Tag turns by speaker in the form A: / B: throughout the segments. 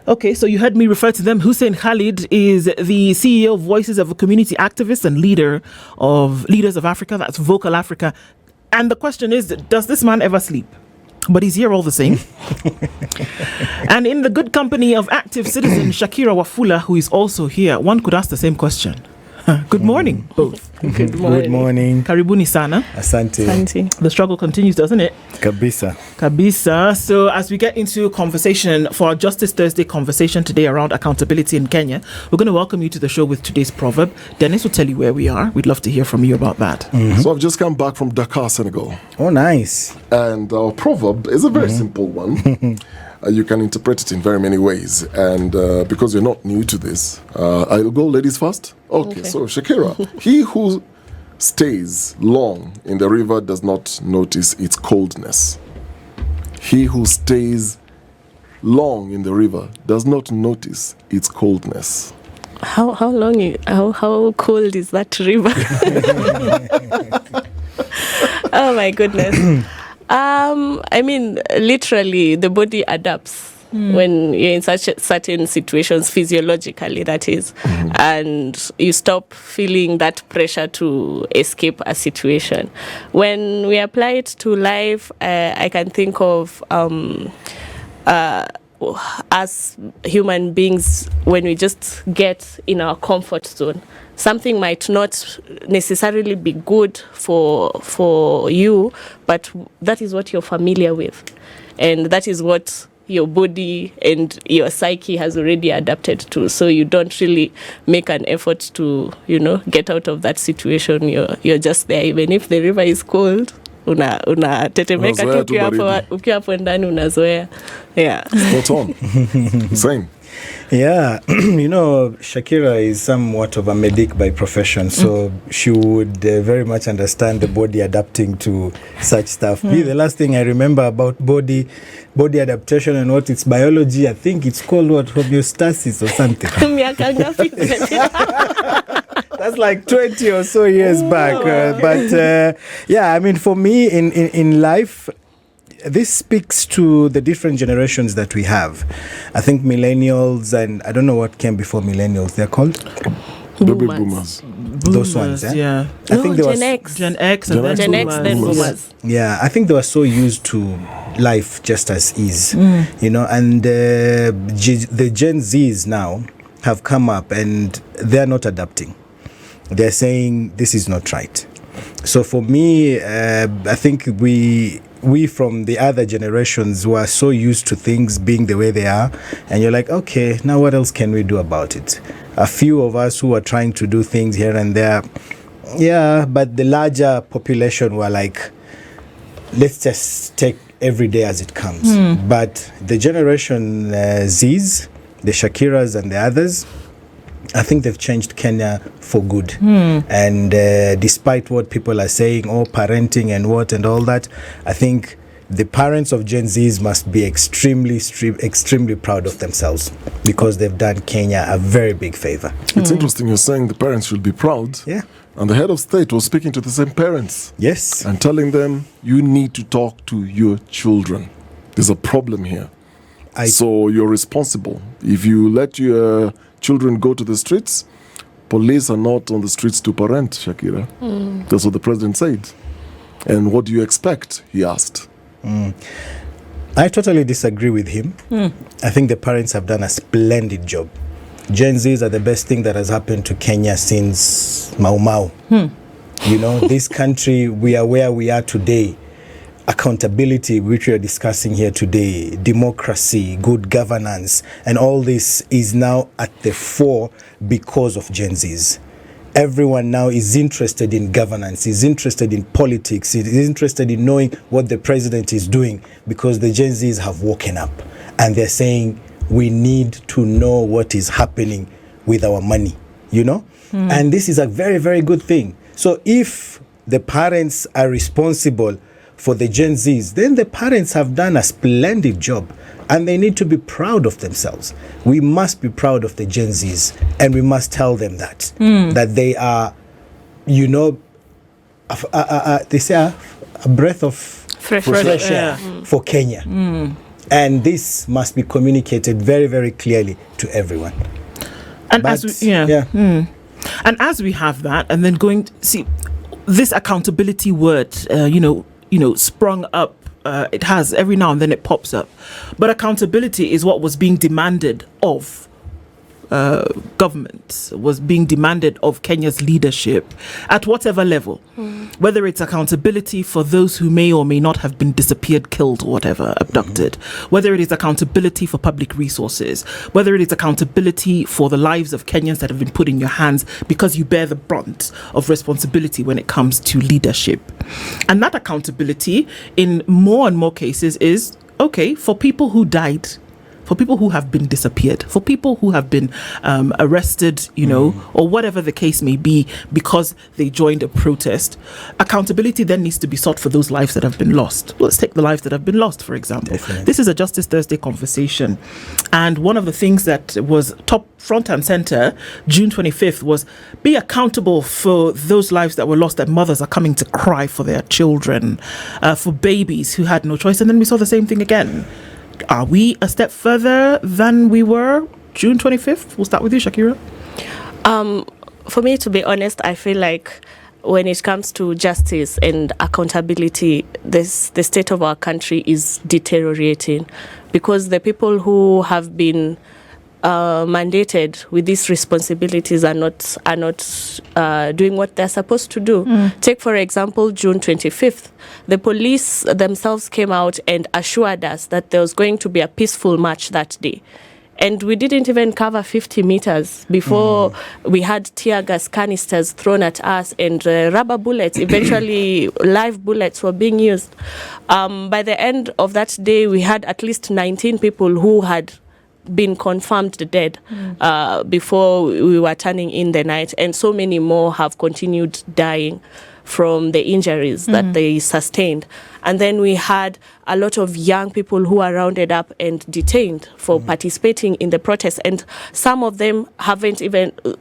A: Okay, so you heard me refer to them. Hussein Khalid is the CEO of Voices of a Community Activist and leader of Leaders of Africa. That's Vocal Africa. And the question is, does this man ever sleep? But he's here all the same. And in the good company of active citizen Shakila Wafula, who is also here, one could ask the same question. Good morning, both.
B: Good morning.
A: Karibuni sana.
B: Asante.
A: The struggle continues, doesn't it?
B: Kabisa.
A: So as we get into conversation for our Justice Thursday conversation today around accountability in Kenya, we're going to welcome you to the show with today's proverb. Dennis will tell you where we are. We'd love to hear from you about that.
C: Mm-hmm. So I've just come back from Dakar, Senegal.
B: Oh, nice.
C: And our proverb is a very simple one. You can interpret it in very many ways. And because you're not new to this, I'll go ladies first. Okay. So Shakira, he who stays long in the river does not notice its coldness. He who stays long in the river does not notice its coldness.
D: How cold is that river? Oh my goodness. I mean, literally, the body adapts when you're in such certain situations, physiologically, that is, and you stop feeling that pressure to escape a situation. When we apply it to life, I can think of as human beings, when we just get in our comfort zone, something might not necessarily be good for you, but that is what you're familiar with, and that is what your body and your psyche has already adapted to. So you don't really make an effort to, get out of that situation. You're just there, even if the river is cold. Unatetemeka tu ukiwa hapo ndani unazoea. Yeah.
C: Spot on. Hussein.
B: Yeah, Shakira is somewhat of a medic by profession, so she would very much understand the body adapting to such stuff. The last thing I remember about body adaptation and what it's biology, I think it's called homeostasis or something. That's like 20 or so years back. But I mean, for me in life, this speaks to the different generations that we have. I think millennials, and I don't know what came before millennials. They're called
C: baby boomers.
B: Those ones,
A: yeah.
B: I think there was
D: Gen
A: X, and
D: Gen X, then boomers.
B: Yeah, I think they were so used to life just as is, and the Gen Zs now have come up and they're not adapting. They're saying this is not right. So for me, I think we from the other generations who are so used to things being the way they are, and you're like, okay, now what else can we do about it? A few of us who are trying to do things here and there, but the larger population were like, let's just take every day as it comes. But the generation Zs, the Shakiras and the others, I think they've changed Kenya for good. And despite what people are saying, parenting and what and all that, I think the parents of Gen Zs must be extremely proud of themselves, because they've done Kenya a very big favor.
C: It's interesting you're saying the parents should be proud.
B: Yeah.
C: And the head of state was speaking to the same parents.
B: Yes.
C: And telling them, you need to talk to your children. There's a problem here. So you're responsible. If you let your children go to the streets, police are not on the streets to parent, Shakira. That's what the president said. And what do you expect, he asked.
B: I totally disagree with him. I think the parents have done a splendid job. Gen Zs are the best thing that has happened to Kenya since Mau Mau. This country, we are where we are today. Accountability, which we are discussing here today, democracy, good governance, and all this is now at the fore because of Gen Zs. Everyone now is interested in governance, is interested in politics, is interested in knowing what the president is doing, because the Gen Zs have woken up and they're saying, we need to know what is happening with our money, And this is a very, very good thing. So if the parents are responsible for the Gen Zs, then the parents have done a splendid job and they need to be proud of themselves. We must be proud of the Gen Zs, and we must tell them that they are, they say a breath of fresh air for Kenya. And this must be communicated very, very clearly to everyone.
A: And and as we have that, and then going to see this accountability word, sprung up. It has every now and then it pops up, but accountability is what was being demanded of government, was being demanded of Kenya's leadership at whatever level, whether it's accountability for those who may or may not have been disappeared, killed, or whatever, abducted, whether it is accountability for public resources, whether it is accountability for the lives of Kenyans that have been put in your hands because you bear the brunt of responsibility when it comes to leadership. And that accountability in more and more cases is okay for people who died, for people who have been disappeared, for people who have been arrested, or whatever the case may be, because they joined a protest. Accountability then needs to be sought for those lives that have been lost. Let's take the lives that have been lost, for example.
B: Definitely.
A: This is a Justice Thursday conversation. And one of the things that was top front and center, June 25th, was be accountable for those lives that were lost, that mothers are coming to cry for their children, for babies who had no choice. And then we saw the same thing again. Are we a step further than we were June 25th? We'll start with you, Shakira.
D: For me, to be honest, I feel like when it comes to justice and accountability, the state of our country is deteriorating, because the people who have been mandated with these responsibilities are not doing what they're supposed to do. Take, for example, June 25th. The police themselves came out and assured us that there was going to be a peaceful march that day. And we didn't even cover 50 meters before we had tear gas canisters thrown at us, and rubber bullets, eventually live bullets, were being used. By the end of that day, we had at least 19 people who had been confirmed dead before we were turning in the night, and so many more have continued dying from the injuries that they sustained. And then we had a lot of young people who are rounded up and detained for participating in the protest, and some of them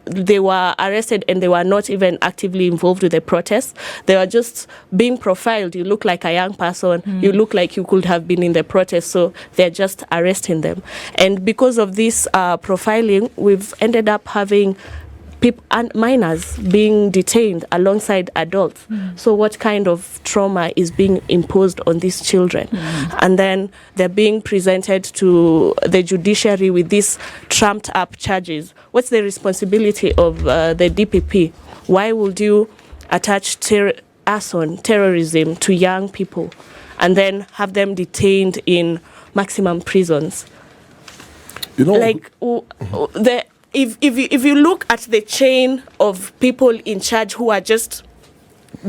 D: they were arrested and they were not even actively involved with the protest. They were just being profiled. You look like a young person, you look like you could have been in the protest, so they're just arresting them. And because of this profiling, we've ended up having and minors being detained alongside adults. So what kind of trauma is being imposed on these children? And then they're being presented to the judiciary with these trumped up charges. What's the responsibility of the DPP? Why would you attach arson, terrorism to young people and then have them detained in maximum prisons? If you look at the chain of people in charge who are just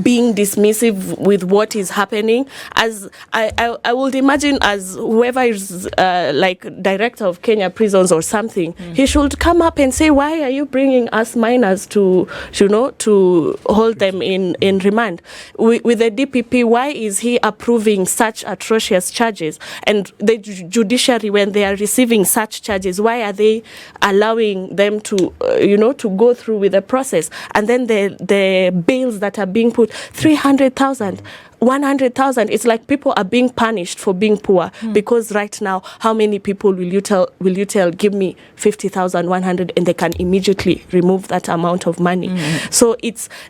D: being dismissive with what is happening, as I would imagine, as whoever is like director of Kenya prisons or something, he should come up and say, why are you bringing us minors to hold them in remand? With the DPP, why is he approving such atrocious charges? And the judiciary, when they are receiving such charges, why are they allowing them to go through with the process? And then the bails that are being put, 300,000, 100,000. It's like people are being punished for being poor, because right now, how many people will you tell, give me 50,000, 100, and they can immediately remove that amount of money. So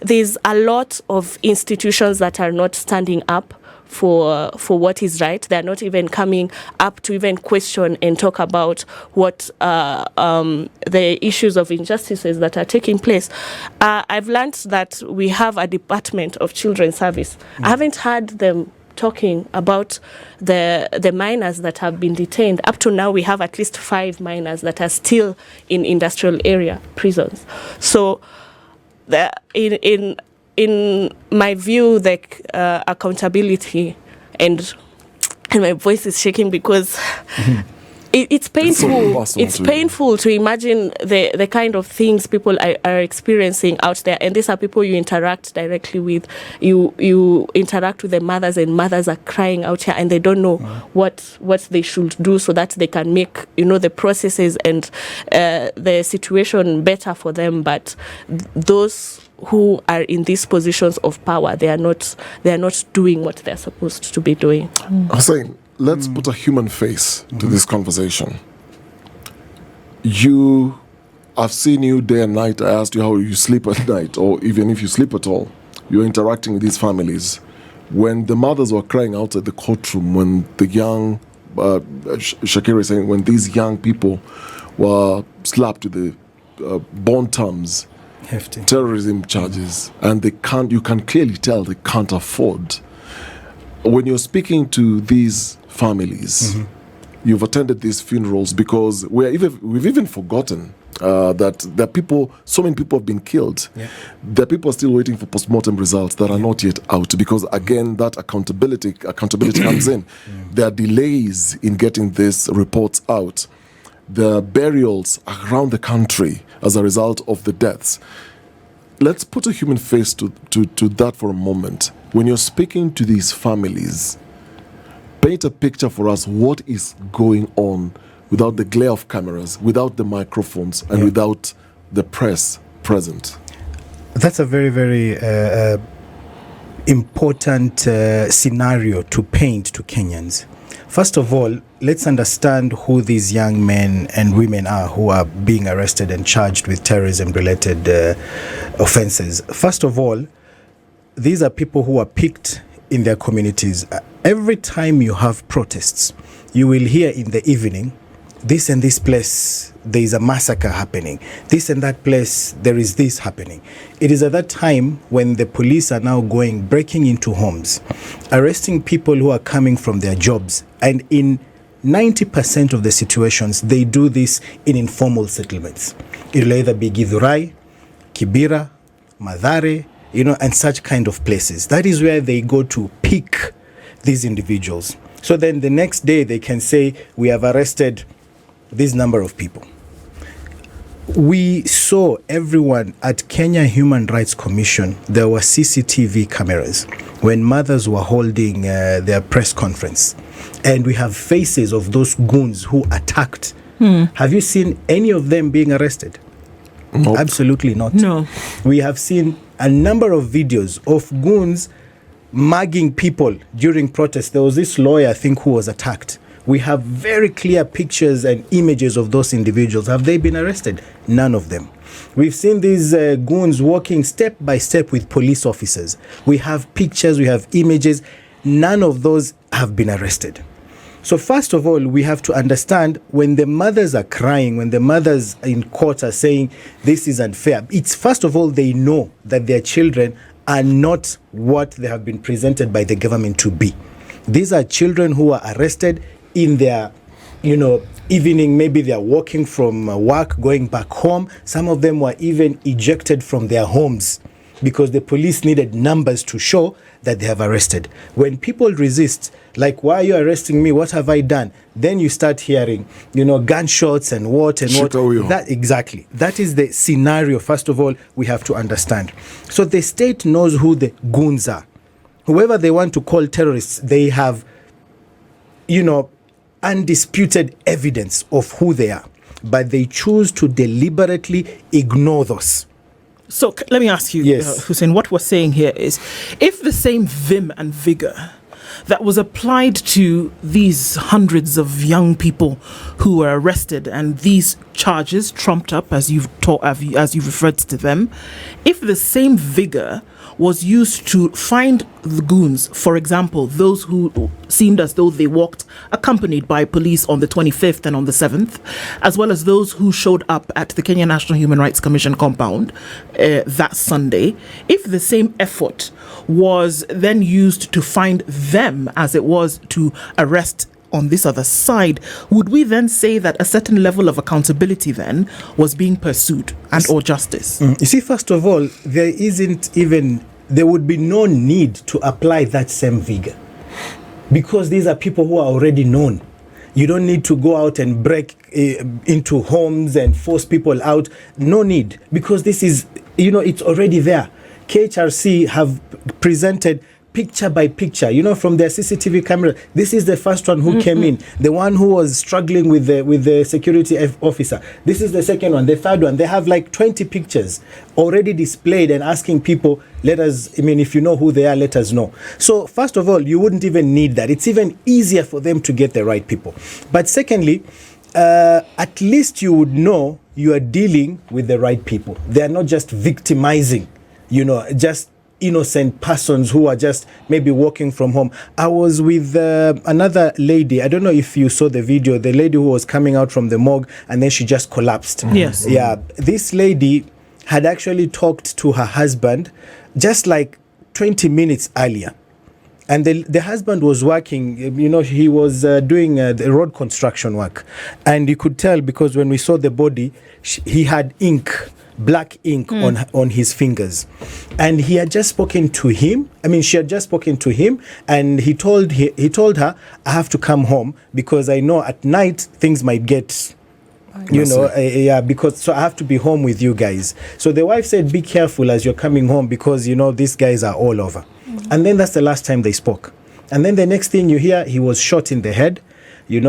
D: there's a lot of institutions that are not standing up for what is right. They're not even coming up to even question and talk about what the issues of injustices that are taking place. I've learned that we have a Department of Children's Service. I haven't heard them talking about the minors that have been detained. Up to now, we have at least 5 minors that are still in industrial area prisons. So in my view, the accountability, and my voice is shaking because it's painful. It's painful to imagine the kind of things people are experiencing out there. And these are people you interact directly with. You interact with the mothers, and mothers are crying out here, and they don't know what they should do so that they can make the processes and the situation better for them. But those who are in these positions of power, they are not doing what they're supposed to be doing.
C: Hussein, let's put a human face to this conversation. I've seen you day and night. I asked you how you sleep at night, or even if you sleep at all. You're interacting with these families. When the mothers were crying outside the courtroom, when the young, Shakira is saying, when these young people were slapped with the bond terms,
B: Hefty.
C: terrorism charges, and you can clearly tell they can't afford. When you're speaking to these families, you've attended these funerals, because we've even forgotten that there are people, so many people have been killed.
B: Yeah.
C: There are people still waiting for postmortem results that are not yet out, because again, that accountability comes in. There are delays in getting these reports out. There are burials around the country as a result of the deaths. Let's put a human face to that for a moment. When you're speaking to these families, paint a picture for us what is going on without the glare of cameras, without the microphones, and without the press present.
B: That's a very, very important scenario to paint to Kenyans. First of all, let's understand who these young men and women are who are being arrested and charged with terrorism-related offenses. First of all, these are people who are picked in their communities. Every time you have protests, you will hear in the evening, this and this place, there is a massacre happening. This and that place, there is this happening. It is at that time when the police are now breaking into homes, arresting people who are coming from their jobs. And in 90% of the situations, they do this in informal settlements. It will either be Githurai, Kibera, Mathare, and such kind of places. That is where they go to pick these individuals. So then the next day they can say, we have arrested this number of people. We saw everyone at Kenya Human Rights Commission, there were CCTV cameras when mothers were holding their press conference. And we have faces of those goons who attacked. Have you seen any of them being arrested?
C: Nope.
B: Absolutely not.
A: No.
B: We have seen a number of videos of goons mugging people during protests. There was this lawyer, I think, who was attacked. We have very clear pictures and images of those individuals. Have they been arrested? None of them. We've seen these goons walking step by step with police officers. We have pictures, we have images. None of those have been arrested. So first of all, we have to understand when the mothers are crying, when the mothers in court are saying this is unfair, it's first of all, they know that their children are not what they have been presented by the government to be. These are children who are arrested in their, evening. Maybe they are walking from work, going back home. Some of them were even ejected from their homes because the police needed numbers to show that they have arrested. When people resist, like, why are you arresting me? What have I done? Then you start hearing, gunshots and what and what. Exactly. That is the scenario, first of all, we have to understand. So the state knows who the goons are. Whoever they want to call terrorists, they have, undisputed evidence of who they are. But they choose to deliberately ignore those.
A: So let me ask you,
B: Yes.
A: Hussein, what we're saying here is, if the same vim and vigor that was applied to these hundreds of young people who were arrested and these charges trumped up, as you've referred to them, if the same vigor was used to find the goons, for example, those who seemed as though they walked accompanied by police on the 25th and on the 7th, as well as those who showed up at the Kenya National Human Rights Commission compound that Sunday, if the same effort was then used to find them as it was to arrest on this other side, would we then say that a certain level of accountability then was being pursued or justice?
B: You see, first of all, there would be no need to apply that same vigor because these are people who are already known. You don't need to go out and break into homes and force people out. No need, because this is, it's already there. KHRC have presented picture by picture, from their CCTV camera. This is the first one who came in, the one who was struggling with the security officer. This is the second one, the third one. They have like 20 pictures already displayed and asking people, if you know who they are, let us know. So first of all, you wouldn't even need that. It's even easier for them to get the right people. But secondly, at least you would know you are dealing with the right people. They are not just victimizing, just innocent persons who are just maybe working from home. I was with another lady. I don't know if you saw the video, the lady who was coming out from the morgue and then she just collapsed.
A: Yes.
B: Yeah. This lady had actually talked to her husband just like 20 minutes earlier. And the husband was working, he was doing the road construction work. And you could tell because when we saw the body, he had black ink on his fingers. And he had just spoken to him. She had just spoken to him. And he told her, I have to come home because I know at night things might get... because so I have to be home with you guys. So the wife said, be careful as you're coming home because, these guys are all over. And then that's the last time they spoke. And then the next thing you hear, he was shot in the head,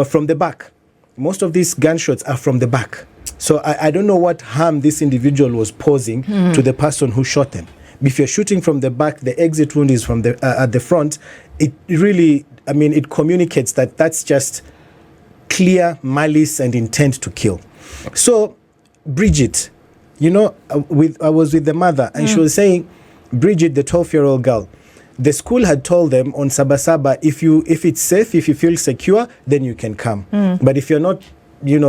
B: from the back. Most of these gunshots are from the back. So I don't know what harm this individual was posing to the person who shot them. If you're shooting from the back, the exit wound is from at the front. It really, it communicates that that's just clear malice and intent to kill. So Bridget, I was with the mother and she was saying, Bridget, the 12-year-old girl, the school had told them on Sabasaba, if it's safe, if you feel secure, then you can come. But if you're not, you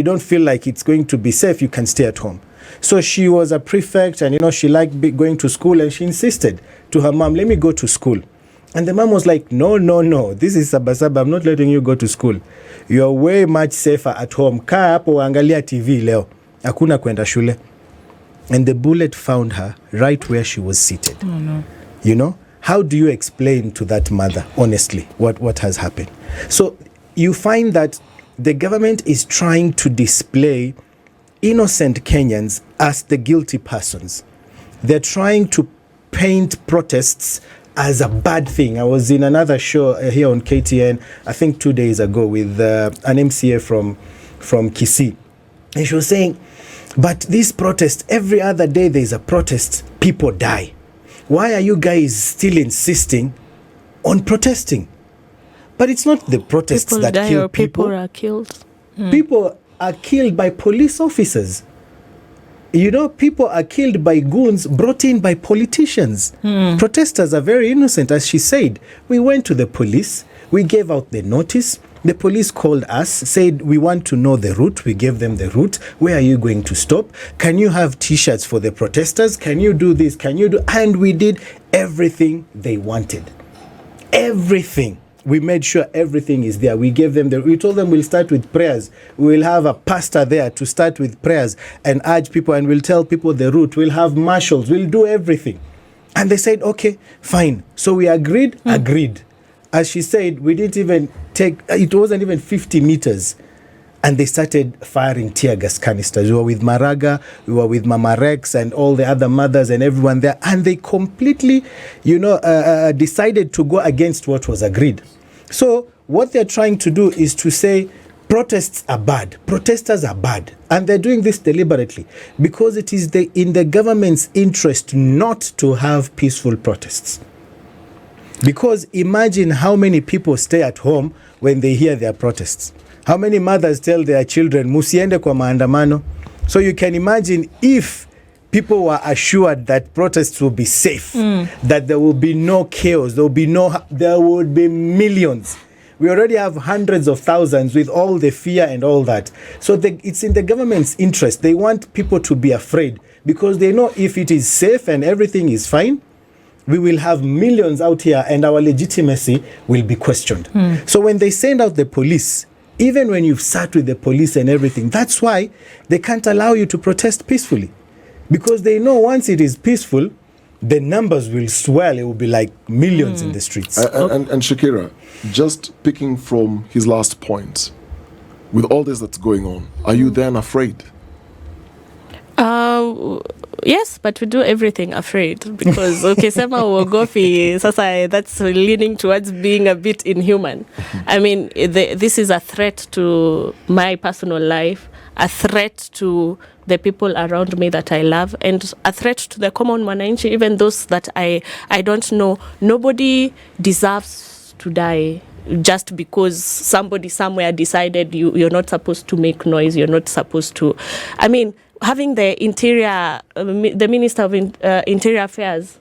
B: don't feel like it's going to be safe, you can stay at home. So she was a prefect and, she liked going to school and she insisted to her mom, let me go to school. And the mom was like, no, this is Sabasaba, I'm not letting you go to school. You're way much safer at home. Kaa hapo angalia TV leo. Hakuna kwenda shule. And the bullet found her right where she was seated. Oh, no. How do you explain to that mother, honestly, what has happened? So you find that the government is trying to display innocent Kenyans as the guilty persons. They're trying to paint protests as a bad thing. I was in another show here on KTN, I think 2 days ago, with an MCA from Kisii. And she was saying, but this protest, every other day there's a protest, people die. Why are you guys still insisting on protesting? But it's not the protests
D: people
B: that
D: die
B: kill
D: or people are killed.
B: People are killed by police officers. People are killed by goons brought in by politicians. Protesters are very innocent, as she said. We went to the police. We gave out the notice. The police called us, said, we want to know the route. We gave them the route. Where are you going to stop? Can you have T-shirts for the protesters? Can you do this? And we did everything they wanted. Everything. We made sure everything is there. We gave them we told them we'll start with prayers. We will have a pastor there to start with prayers and urge people, and we'll tell people the route. We'll have marshals. We'll do everything. And they said, okay, fine. So we agreed. As she said, we didn't even it wasn't even 50 meters. And they started firing tear gas canisters. We were with Maraga, we were with Mama Rex and all the other mothers and everyone there. And they completely, decided to go against what was agreed. So what they're trying to do is to say protests are bad, protesters are bad. And they're doing this deliberately because it is in the government's interest not to have peaceful protests. Because imagine how many people stay at home when they hear their protests. How many mothers tell their children, musiende kwa maandamano? So you can imagine if people were assured that protests will be safe, that there will be no chaos, there would be millions. We already have hundreds of thousands with all the fear and all that. So it's in the government's interest. They want people to be afraid because they know if it is safe and everything is fine, we will have millions out here and our legitimacy will be questioned. So when they send out the police, even when you've sat with the police and everything, that's why they can't allow you to protest peacefully. Because they know once it is peaceful, the numbers will swell. It will be like millions in the streets.
C: And Shakira, just picking from his last point, with all this that's going on, are you then afraid?
D: Yes, but we do everything afraid because sema uogopi sasa, that's leaning towards being a bit inhuman. I mean, this is a threat to my personal life, a threat to the people around me that I love, and a threat to the common mwananchi, even those that I don't know. Nobody deserves to die just because somebody somewhere decided you're not supposed to make noise, you're not supposed to. I mean, having the Minister of Interior Affairs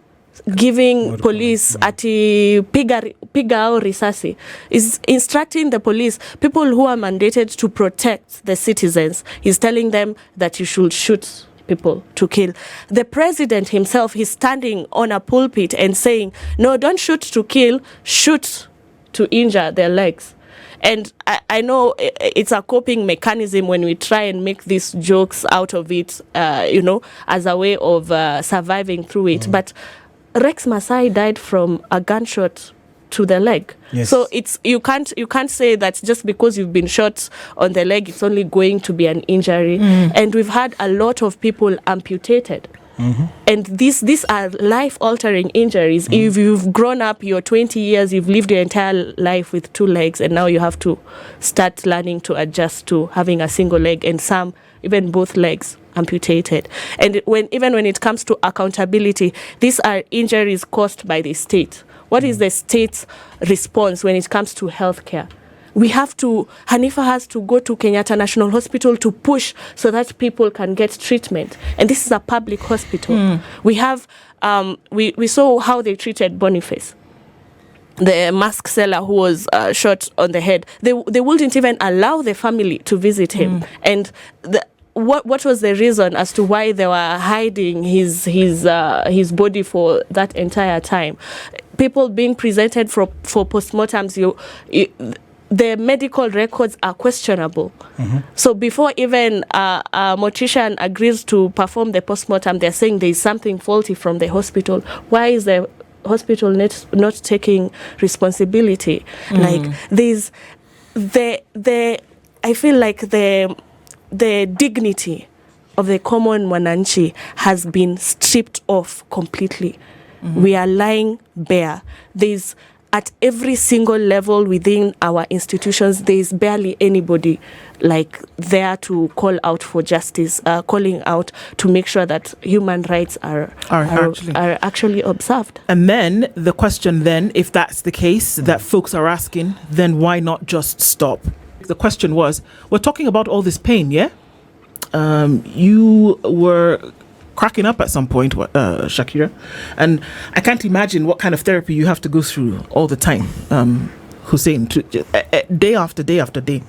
D: giving police ati piga au risasi is instructing the police, people who are mandated to protect the citizens, he's telling them that you should shoot people to kill. The president himself is standing on a pulpit and saying, no, don't shoot to kill, shoot to injure their legs. And I know it's a coping mechanism when we try and make these jokes out of it, as a way of surviving through it. But Rex Masai died from a gunshot to the leg.
B: Yes.
D: So it's you can't say that just because you've been shot on the leg, it's only going to be an injury. And we've had a lot of people amputated. And these are life-altering injuries. If you've grown up, you're 20 years, you've lived your entire life with two legs, and now you have to start learning to adjust to having a single leg, and some even both legs amputated. And even when it comes to accountability, these are injuries caused by the state. What is the state's response when it comes to healthcare? Hanifa has to go to Kenyatta National Hospital to push so that people can get treatment. And this is a public hospital. We have, we saw how they treated Boniface, the mask seller who was shot on the head. They wouldn't even allow the family to visit him. And what was the reason as to why they were hiding his body for that entire time? People being presented for postmortems, the medical records are questionable. So before even a mortician agrees to perform the postmortem, they're saying there is something faulty from the hospital. Why is the hospital not taking responsibility? Like there's I feel like the dignity of the common mwananchi has been stripped off completely. We are lying bare. There's at every single level within our institutions, there is barely anybody like there to call out for justice, calling out to make sure that human rights are actually observed.
A: And then the question then, if that's the case that folks are asking, then why not just stop? The question was, we're talking about all this pain, yeah? You were cracking up at some point, Shakira, and I can't imagine what kind of therapy you have to go through all the time, Hussein, day after day after day.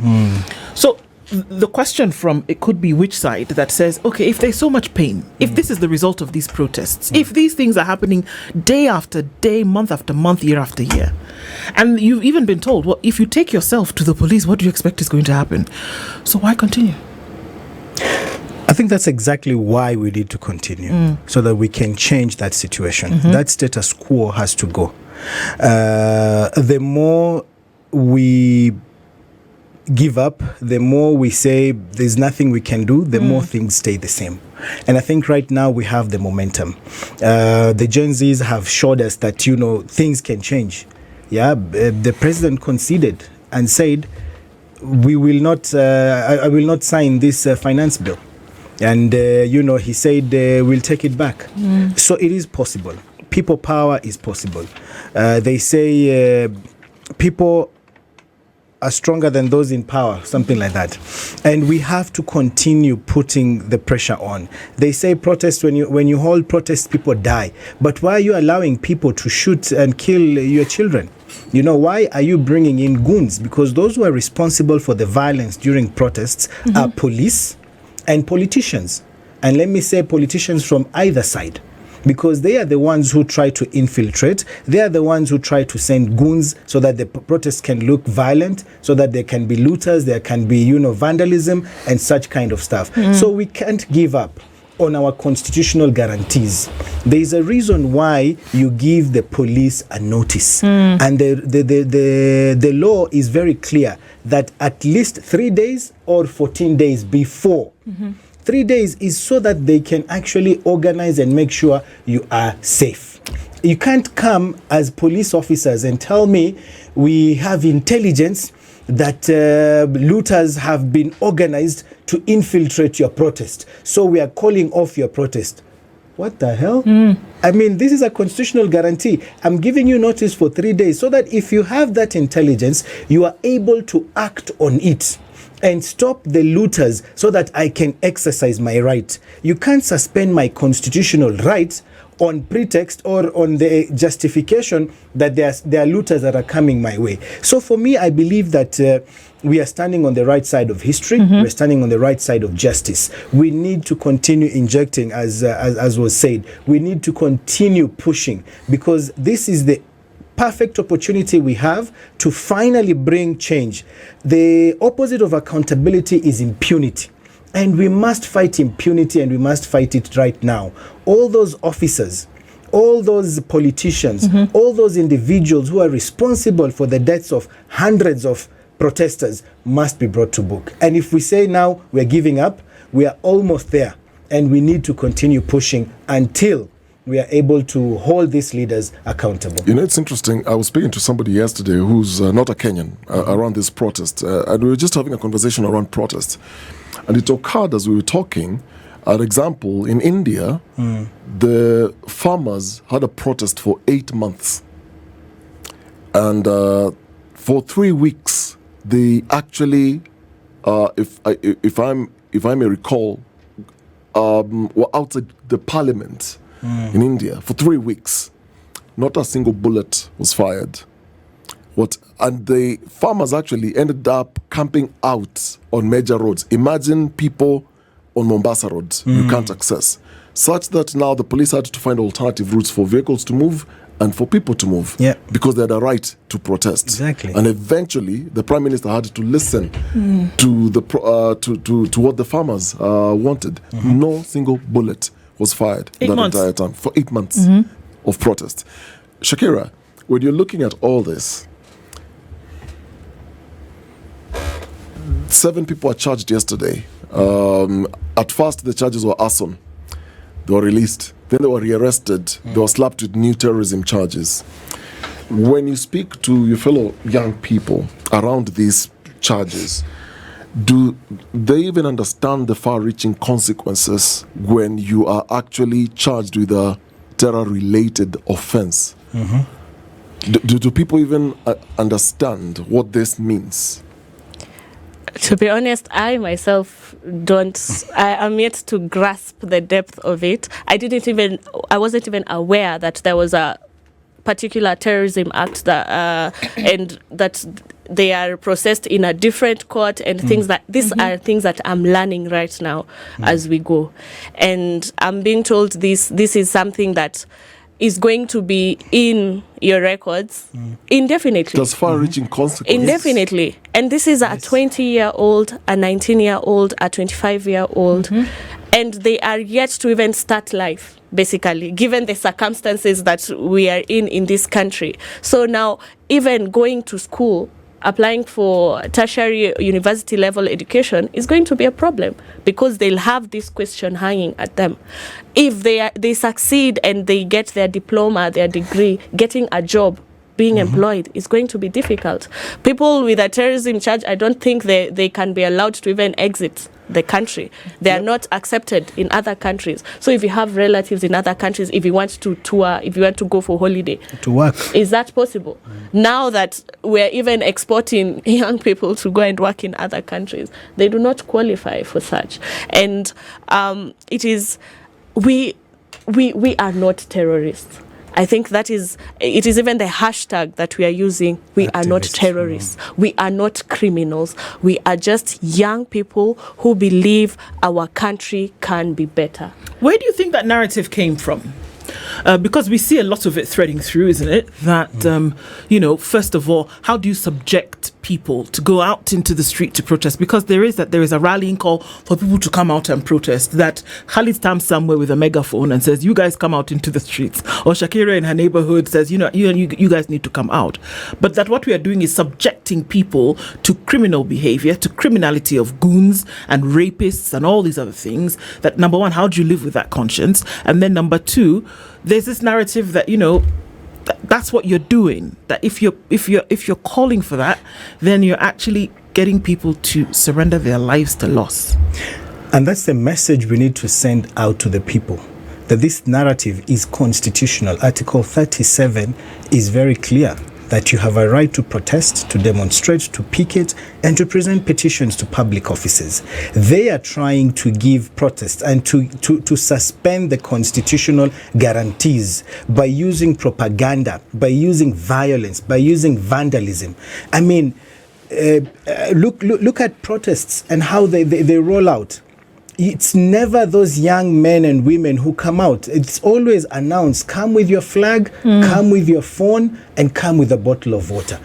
A: So the question from it could be which side that says, okay, if there's so much pain, if this is the result of these protests, if these things are happening day after day, month after month, year after year, and you've even been told, well, if you take yourself to the police, what do you expect is going to happen? So why continue?
B: I think that's exactly why we need to continue, so that we can change that situation. That status quo has to go. The more we give up, the more we say there's nothing we can do, the more things stay the same. And I think right now we have the momentum. The Gen Zs have showed us that, things can change. The president conceded and said, we will not, I will not sign this finance bill. And, he said, we'll take it back. So it is possible. People power is possible. They say people are stronger than those in power, something like that. And we have to continue putting the pressure on. They say protest, when you hold protests, people die. But why are you allowing people to shoot and kill your children? Why are you bringing in goons? Because those who are responsible for the violence during protests are police and politicians. And let me say politicians from either side, because they are the ones who try to infiltrate. They are the ones who try to send goons so that the protests can look violent, so that there can be looters, there can be, vandalism and such kind of stuff. So we can't give up on our constitutional guarantees. There is a reason why you give the police a notice. And the law is very clear that at least 3 days or 14 days before 3 days is so that they can actually organize and make sure you are safe. You can't come as police officers and tell me we have intelligence that looters have been organized to infiltrate your protest, so we are calling off your protest. What the hell? I mean, this is a constitutional guarantee. I'm giving you notice for 3 days so that if you have that intelligence, you are able to act on it and stop the looters so that I can exercise my right. You can't suspend my constitutional rights on pretext or on the justification that there are looters that are coming my way. So for me, I believe that we are standing on the right side of history. We're standing on the right side of justice. We need to continue injecting, as was said. We need to continue pushing, because this is the perfect opportunity we have to finally bring change. The opposite of accountability is impunity. And we must fight impunity, and we must fight it right now. All those officers, all those politicians, all those individuals who are responsible for the deaths of hundreds of protesters must be brought to book. And if we say now we're giving up, we are almost there. And we need to continue pushing until we are able to hold these leaders accountable.
C: You know, it's interesting. I was speaking to somebody yesterday who's not a Kenyan around this protest. And we were just having a conversation around protest. And it occurred as we were talking, an example, in India, the farmers had a protest for 8 months. And for 3 weeks, they actually, if I may recall, were outside the parliament in India for 3 weeks. Not a single bullet was fired. And the farmers actually ended up camping out on major roads. Imagine people on Mombasa roads you can't access, such that now the police had to find alternative routes for vehicles to move and for people to move, because they had a right to protest.
B: Exactly.
C: And eventually, the Prime Minister had to listen to the to what the farmers wanted. No single bullet was fired entire time for 8 months of protest. Shakira, when you're looking at all this, 7 people were charged yesterday. At first, the charges were arson. They were released. Then they were rearrested. They were slapped with new terrorism charges. When you speak to your fellow young people around these charges, do they even understand the far-reaching consequences when you are actually charged with a terror-related offense? Do people even understand what this means?
D: To be honest, I myself don't. I am yet to grasp the depth of it. I wasn't even aware that there was a particular terrorism act that and that they are processed in a different court and things that these are things that I'm learning right now as we go, and I'm being told this is something that is going to be in your records indefinitely.
C: That's far-reaching consequences.
D: Indefinitely. And this is a 20-year-old, a 19-year-old, a 25-year-old, and they are yet to even start life, basically, given the circumstances that we are in this country. So now, even going to school, applying for tertiary university level education is going to be a problem, because they'll have this question hanging at them. If they succeed and they get their diploma, their degree, getting a job, being employed is going to be difficult. People with a terrorism charge, I don't think they can be allowed to even exit the country. They are not accepted in other countries. So if you have relatives in other countries, if you want to tour, if you want to go for holiday,
B: to work, is
D: that possible? Now that we're even exporting young people to go and work in other countries, they do not qualify for such. And it is we are not terrorists. I think it is even the hashtag that we are using. We are not terrorists. We are not criminals. We are just young people who believe our country can be better.
A: Where do you think that narrative came from? Because we see a lot of it threading through, isn't it? That, first of all, how do you subject people to go out into the street to protest, because there is a rallying call for people to come out and protest, that Khalid stands somewhere with a megaphone and says, you guys come out into the streets, or Shakira in her neighborhood says, you guys need to come out. But that what we are doing is subjecting people to criminal behavior, to criminality of goons and rapists and all these other things. That, number one, how do you live with that conscience? And then number two, there's this narrative that, that's what you're doing, that if you're calling for that, then you're actually getting people to surrender their lives to loss.
B: And that's the message we need to send out to the people, that this narrative is constitutional. Article 37 is very clear that you have a right to protest, to demonstrate, to picket, and to present petitions to public offices. They are trying to give protest and to suspend the constitutional guarantees by using propaganda, by using violence, by using vandalism. I mean, look at protests and how they roll out. It's never those young men and women who come out. It's always announced, come with your flag, come with your phone, and come with a bottle of water.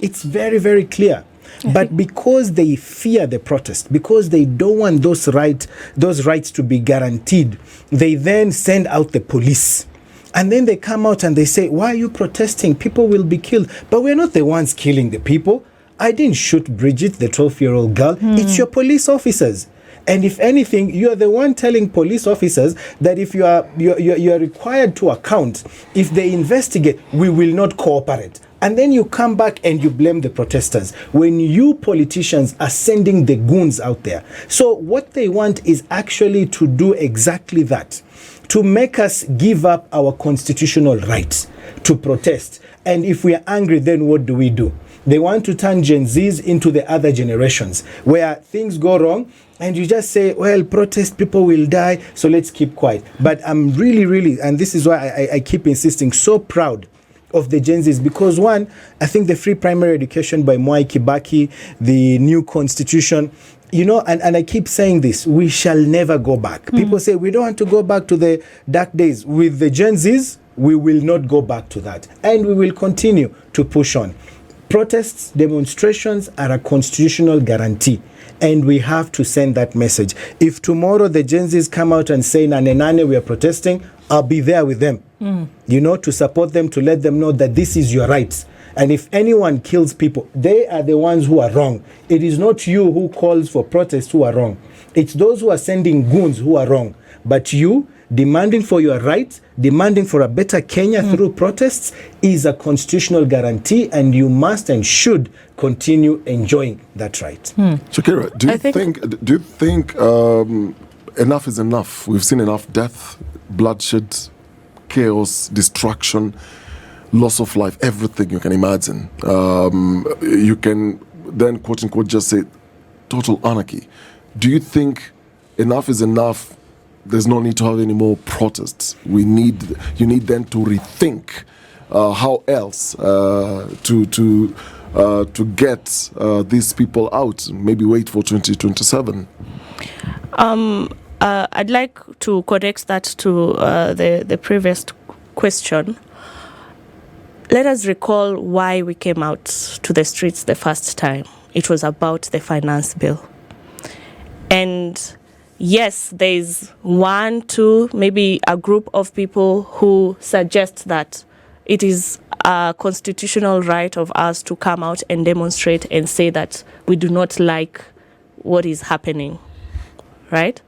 B: It's very, very clear. But because they fear the protest, because they don't want those rights to be guaranteed, they then send out the police. And then they come out and they say, why are you protesting? People will be killed. But we're not the ones killing the people. I didn't shoot Bridget, the 12-year-old girl. It's your police officers. And if anything, you are the one telling police officers that if you are required to account, if they investigate, we will not cooperate. And then you come back and you blame the protesters when you politicians are sending the goons out there. So what they want is actually to do exactly that, to make us give up our constitutional rights to protest. And if we are angry, then what do? They want to turn Gen Zs into the other generations where things go wrong and you just say, well, protest, people will die, so let's keep quiet. But I'm really, and this is why I keep insisting, so proud of the Gen Zs, because one, I think the free primary education by Mwai Kibaki, the new constitution, and I keep saying this, we shall never go back. People say we don't want to go back to the dark days. With the Gen Zs, we will not go back to that. And we will continue to push on. Protests, demonstrations are a constitutional guarantee. And we have to send that message. If tomorrow the Gen Zs come out and say, Nane, we are protesting, I'll be there with them, to support them, to let them know that this is your rights. And if anyone kills people, they are the ones who are wrong. It is not you who calls for protests who are wrong. It's those who are sending goons who are wrong. But you, demanding for your rights, demanding for a better Kenya through protests is a constitutional guarantee, and you must and should continue enjoying that right.
C: Shakira, do you think enough is enough? We've seen enough death, bloodshed, chaos, destruction, loss of life, everything you can imagine. You can then, quote unquote, just say total anarchy. Do you think enough is enough? There's no need to have any more protests. You need then to rethink how else to get these people out. Maybe wait for 2027.
D: I'd like to correct that to the previous question. Let us recall why we came out to the streets the first time. It was about the finance bill. And yes, there's one, two, maybe a group of people who suggest that it is a constitutional right of us to come out and demonstrate and say that we do not like what is happening, right?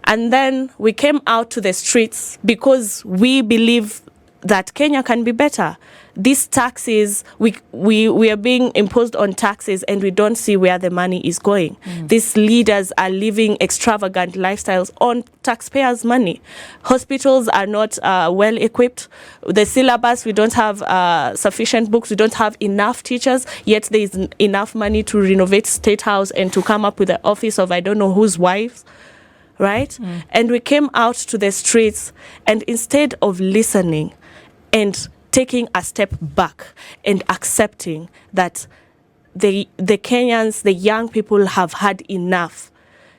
D: And then we came out to the streets because we believe that Kenya can be better. These taxes, we are being imposed on taxes and we don't see where the money is going. These leaders are living extravagant lifestyles on taxpayers' money. Hospitals are not well equipped. The syllabus, we don't have sufficient books. We don't have enough teachers, yet there is enough money to renovate State House and to come up with the office of I don't know whose wives. Right? And we came out to the streets, and instead of listening and taking a step back and accepting that the Kenyans, the young people have had enough,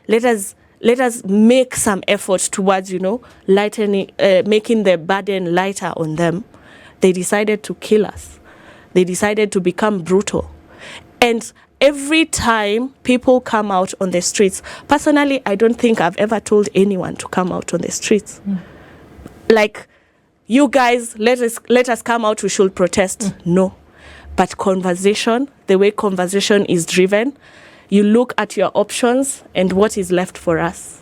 D: let us make some effort towards, lightening, making the burden lighter on them. They decided to kill us. They decided to become brutal. And every time people come out on the streets, personally, I don't think I've ever told anyone to come out on the streets. Like, you guys, let us come out, we should protest. No. But conversation, the way conversation is driven, you look at your options and what is left for us.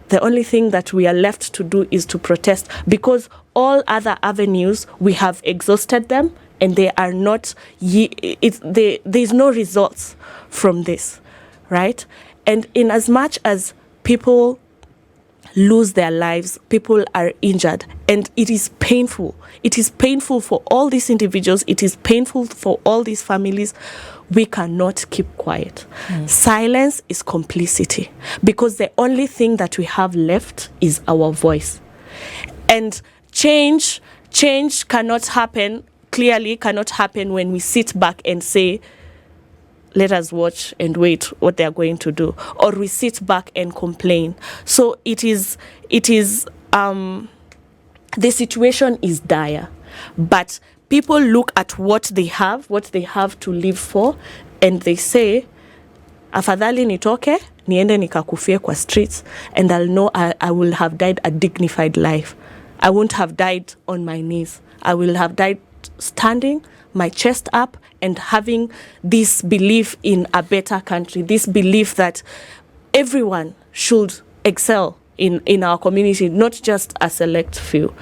D: The only thing that we are left to do is to protest, because all other avenues, we have exhausted them, and they are not, there's no results from this, right? And in as much as people lose their lives, people are injured, and it is painful. It is painful for all these individuals. It is painful for all these families. We cannot keep quiet. Silence is complicity, because the only thing that we have left is our voice. And change cannot happen, clearly cannot happen when we sit back and say, let us watch and wait what they are going to do, or we sit back and complain. So it is the situation is dire, but people look at what they have to live for, and they say, afadhali nitoke niende nikakufie kwa streets, and I'll know I will have died a dignified life. I won't have died on my knees. I will have died standing, my chest up, and having this belief in a better country, this belief that everyone should excel in our community, not just a select few.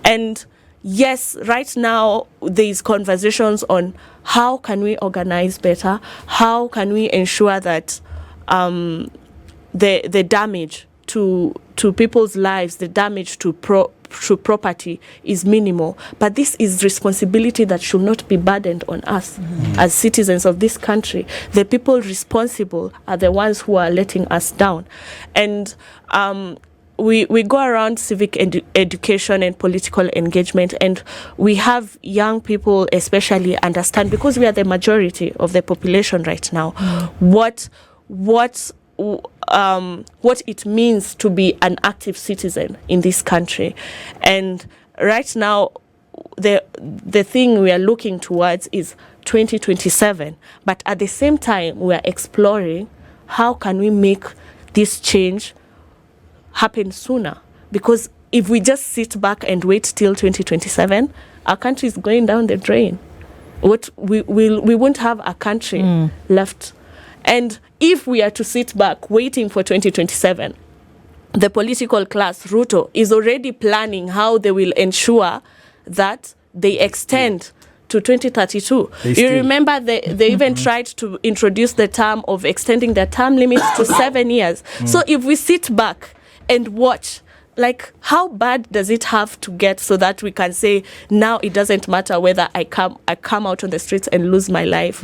D: And yes, right now there's conversations on how can we organize better, how can we ensure that the damage to people's lives, the damage to property is minimal. But this is responsibility that should not be burdened on us as citizens of this country. The people responsible are the ones who are letting us down. And we go around civic education and political engagement, and we have young people especially understand, because we are the majority of the population right now, what it means to be an active citizen in this country. And right now, the thing we are looking towards is 2027. But at the same time, we are exploring how can we make this change happen sooner. Because if we just sit back and wait till 2027, our country is going down the drain. We won't have a country left. And if we are to sit back waiting for 2027, the political class, Ruto, is already planning how they will ensure that they extend to 2032. You remember they even tried to introduce the term of extending the term limit to 7 years. So if we sit back and watch, like, how bad does it have to get so that we can say, now it doesn't matter whether I come out on the streets and lose my life?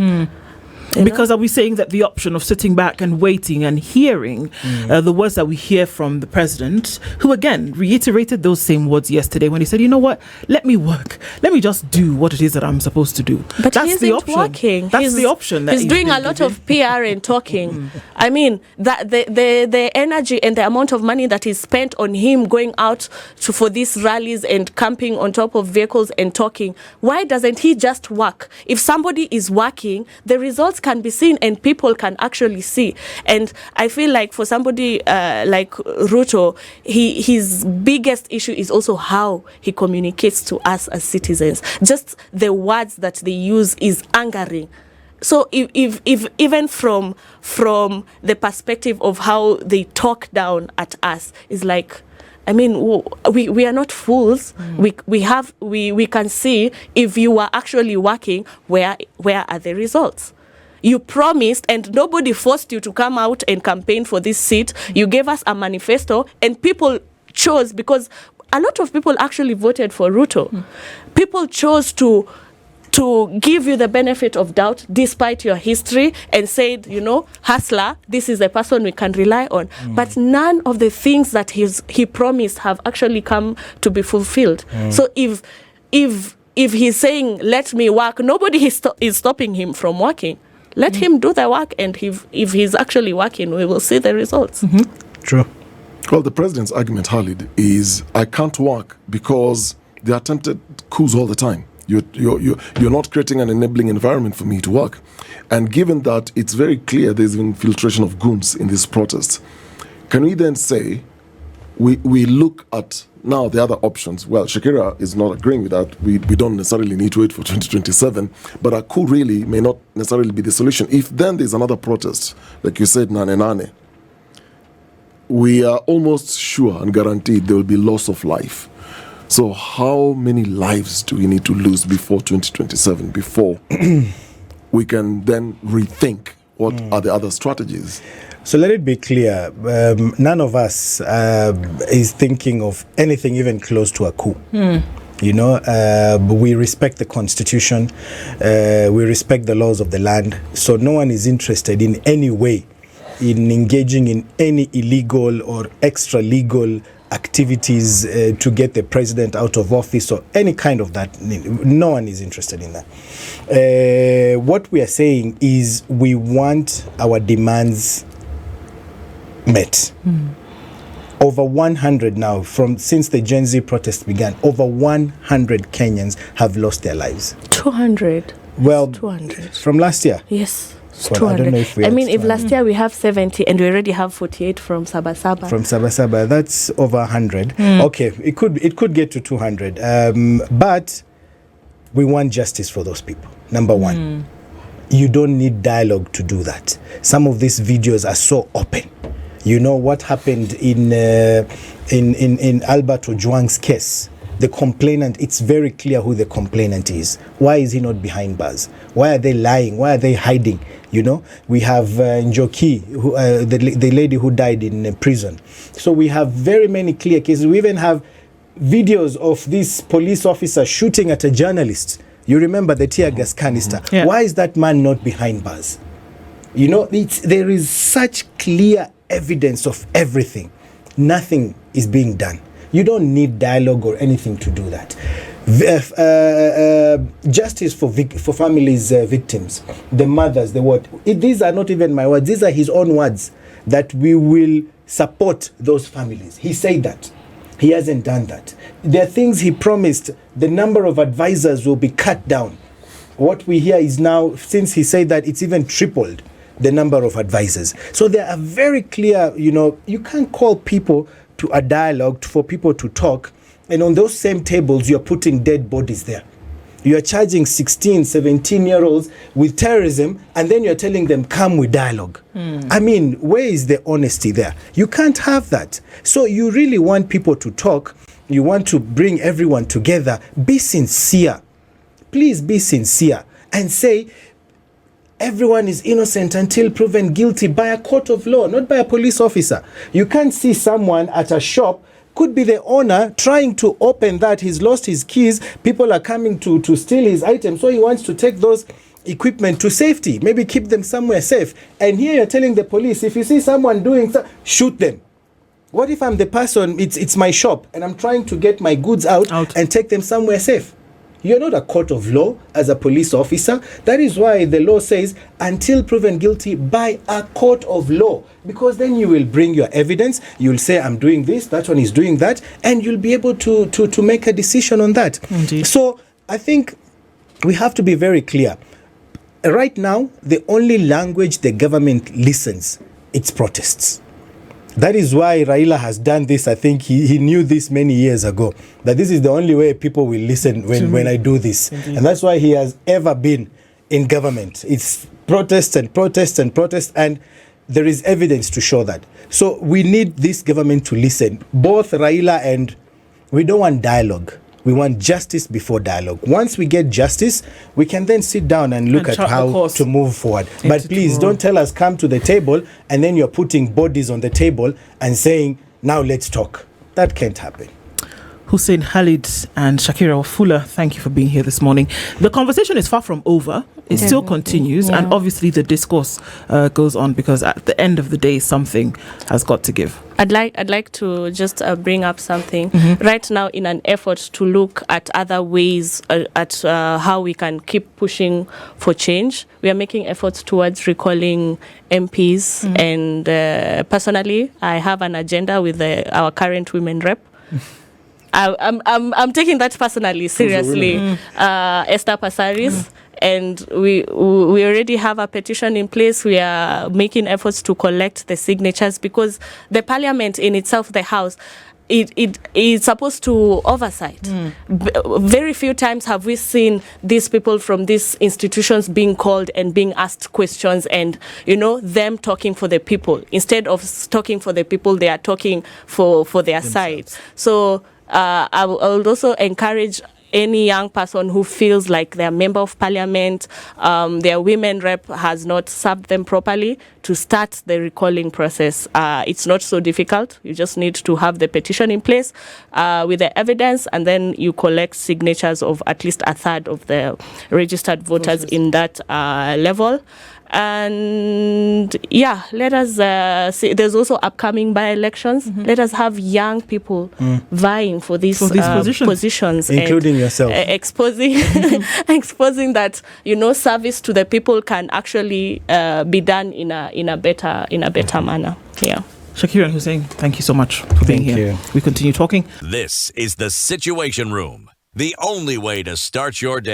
D: Because
A: are we saying that the option of sitting back and waiting and hearing the words that we hear from the president, who again reiterated those same words yesterday when he said, you know what, let me work, let me just do what it is that I'm supposed to do.
D: But that's the option. Working.
A: That's the option.
D: He's doing a lot of PR and talking. I mean, that the energy and the amount of money that is spent on him going out for these rallies and camping on top of vehicles and talking, why doesn't he just work? If somebody is working, the results can be seen and people can actually see. And I feel like for somebody like Ruto, his biggest issue is also how he communicates to us as citizens. Just the words that they use is angering. So if even from the perspective of how they talk down at us, is like, I mean, we are not fools. We can see if you are actually working, where are the results? You promised, and nobody forced you to come out and campaign for this seat. You gave us a manifesto, and people chose, because a lot of people actually voted for Ruto. People chose to give you the benefit of doubt despite your history, and said, you know, hustler, this is a person we can rely on. But none of the things that he promised have actually come to be fulfilled. So if he's saying, let me work, nobody is stopping him from working. Let him do the work, and if he's actually working, we will see the results.
B: True.
C: Well, the president's argument, Khalid, is I can't work because there are attempted coups all the time. You're not creating an enabling environment for me to work. And given that it's very clear there's infiltration of goons in these protests, can we then say we look at now the other options? Well, Shakira is not agreeing with that. We don't necessarily need to wait for 2027, but a coup really may not necessarily be the solution. If then there's another protest, like you said, Nane, we are almost sure and guaranteed there will be loss of life. So how many lives do we need to lose before 2027, before we can then rethink what are the other strategies?
B: So let it be clear, none of us is thinking of anything even close to a coup. You know, we respect the constitution, we respect the laws of the land, so no one is interested in any way in engaging in any illegal or extra legal activities to get the president out of office or any kind of that. No one is interested in that. What we are saying is we want our demands met. Over 100 now, since the Gen Z protest began, over 100 Kenyans have lost their lives.
D: 200.
B: Well,
D: 200
B: from last year.
D: Yes.
B: Well, I don't know if we
D: if last year we have 70 and we already have 48 from Sabasaba.
B: From Sabasaba, that's over 100. Okay, it could get to 200. But we want justice for those people. Number one, you don't need dialogue to do that. Some of these videos are so open. You know what happened in Albert Ojwang's case. The complainant, it's very clear who the complainant is. Why is he not behind bars? Why are they lying? Why are they hiding? You know, we have Njoki, the lady who died in prison. So we have very many clear cases. We even have videos of this police officer shooting at a journalist. You remember the tear gas canister.
A: Yeah.
B: Why is that man not behind bars? You know, there is such clear evidence of everything. Nothing is being done. You don't need dialogue or anything to do that. Justice for families, victims, the mothers, the what. These are not even my words. These are his own words, that we will support those families. He said that. He hasn't done that. There are things he promised. The number of advisors will be cut down. What we hear is now, since he said that, it's even tripled the number of advisors. So there are very clear, you know, you can't call people to a dialogue for people to talk, and on those same tables you're putting dead bodies there. You're charging 16, 17-year-olds with terrorism, and then you're telling them, come with dialogue. I mean, where is the honesty there? You can't have that. So you really want people to talk. You want to bring everyone together. Be sincere. Please be sincere and say, everyone is innocent until proven guilty by a court of law, not by a police officer. You can't see someone at a shop, could be the owner, trying to open that. He's lost his keys. People are coming to steal his items. So he wants to take those equipment to safety, maybe keep them somewhere safe. And here you're telling the police, if you see someone doing so, shoot them. What if I'm the person, it's my shop, and I'm trying to get my goods out and take them somewhere safe? You're not a court of law as a police officer. That is why the law says until proven guilty by a court of law, because then you will bring your evidence. You'll say, I'm doing this, that one is doing that, and you'll be able to make a decision on that.
A: Indeed.
B: So I think we have to be very clear. Right now, the only language the government listens, it's protests. That is why Raila has done this. I think he knew this many years ago, that this is the only way people will listen when I do this.
A: Indeed.
B: And that's why he has ever been in government. It's protests and protests and protests, and there is evidence to show that. So we need this government to listen, both Raila, and we don't want dialogue. We want justice before dialogue. Once we get justice, we can then sit down and look at how to move forward. But please don't tell us, come to the table, and then you're putting bodies on the table and saying, now let's talk. That can't happen.
A: Hussein, Khalid and Shakila Wafula, thank you for being here this morning. The conversation is far from over. It still continues, and obviously the discourse goes on, because at the end of the day, something has got to give.
D: I'd like to just bring up something. Right now, in an effort to look at other ways at how we can keep pushing for change, we are making efforts towards recalling MPs. And personally, I have an agenda with our current women rep. I'm taking that personally, seriously. Esther Passaris. And we already have a petition in place. We are making efforts to collect the signatures because the parliament in itself, the house, it is supposed to oversight. Very few times have we seen these people from these institutions being called and being asked questions and, them talking for the people. Instead of talking for the people, they are talking for their side. So I would also encourage any young person who feels like they're a member of parliament, their women rep has not served them properly, to start the recalling process. It's not so difficult. You just need to have the petition in place with the evidence, and then you collect signatures of at least a third of the registered voters in that level. And let us see. There's also upcoming by-elections. Let us have young people vying for these positions,
B: including yourself,
D: exposing that service to the people can actually be done in a better manner. Yeah.
A: Shakira and Hussein, thank you so much for being here. We continue talking.
E: This is the Situation Room, the only way to start your day.